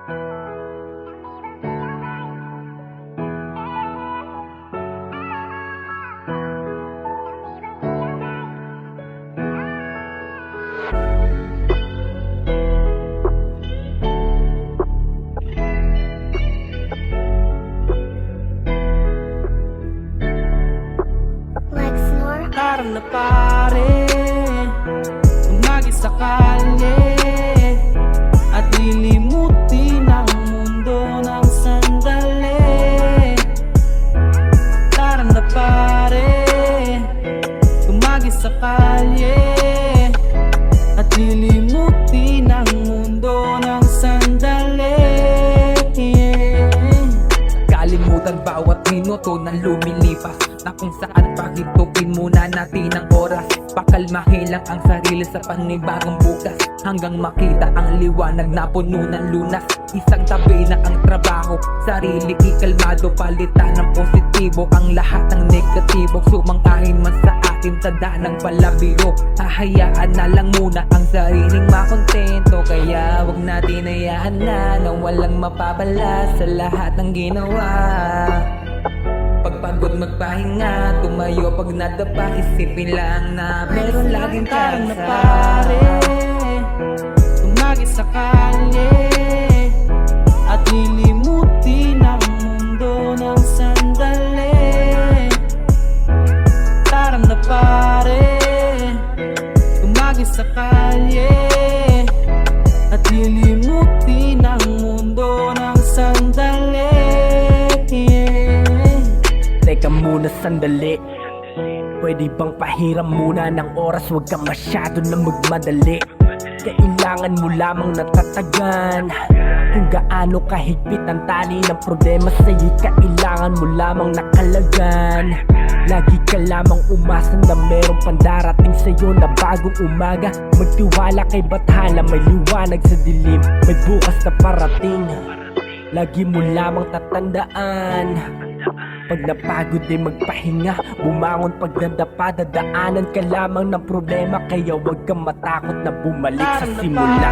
Tara na pare, umagi sa kalye at lilimutin ang mundo ng sandali. Tara na pare, umagi sa kalye at lilimutin ang mundo ng sandali. Kalimutan bawat minuto na lumilipas, na kung saan paghintuin muna natin ang oras. Pakalmahin lang ang sarili sa panibagong bukas, hanggang makita ang liwanag na puno ng lunas. Isang tabi na ang trabaho, sarili ikalmado, palitan ng positibo ang lahat ng negatibo. Sumang-ahin man sa atin, tanda ng palabiro, hahayaan na lang muna ang sariling makontento. Kaya wag natin hayaan na walang mapabala sa lahat ng ginawa. Pagpagod magpahinga, tumayo pag nadapa, isipin lang na meron laging Tara na chance. pare, umagi sa kalye at lilimutin ang mundo ng sandali. Tara na pare, umagi sa kalye at lilimutin ang mundo ng sandali. Teka muna sandali, pwede bang pahiram muna ng oras? Huwag kang masyado na magmadali. Kailangan mo lamang natatagan kung gaano kahigpit ang tali ng problema sa'yo. Kailangan mo lamang nakalagan. Lagi ka lamang umasa na merong pandarating sa'yo na bagong umaga. Magtiwala kay Bathala, may liwanag sa dilim, may bukas na parating. Lagi mo lamang tatandaan, pag napagod ay magpahinga, bumangon pag nadapa. Dadaanan ka lamang ng problema, kaya huwag kang matakot na bumalik sa simula.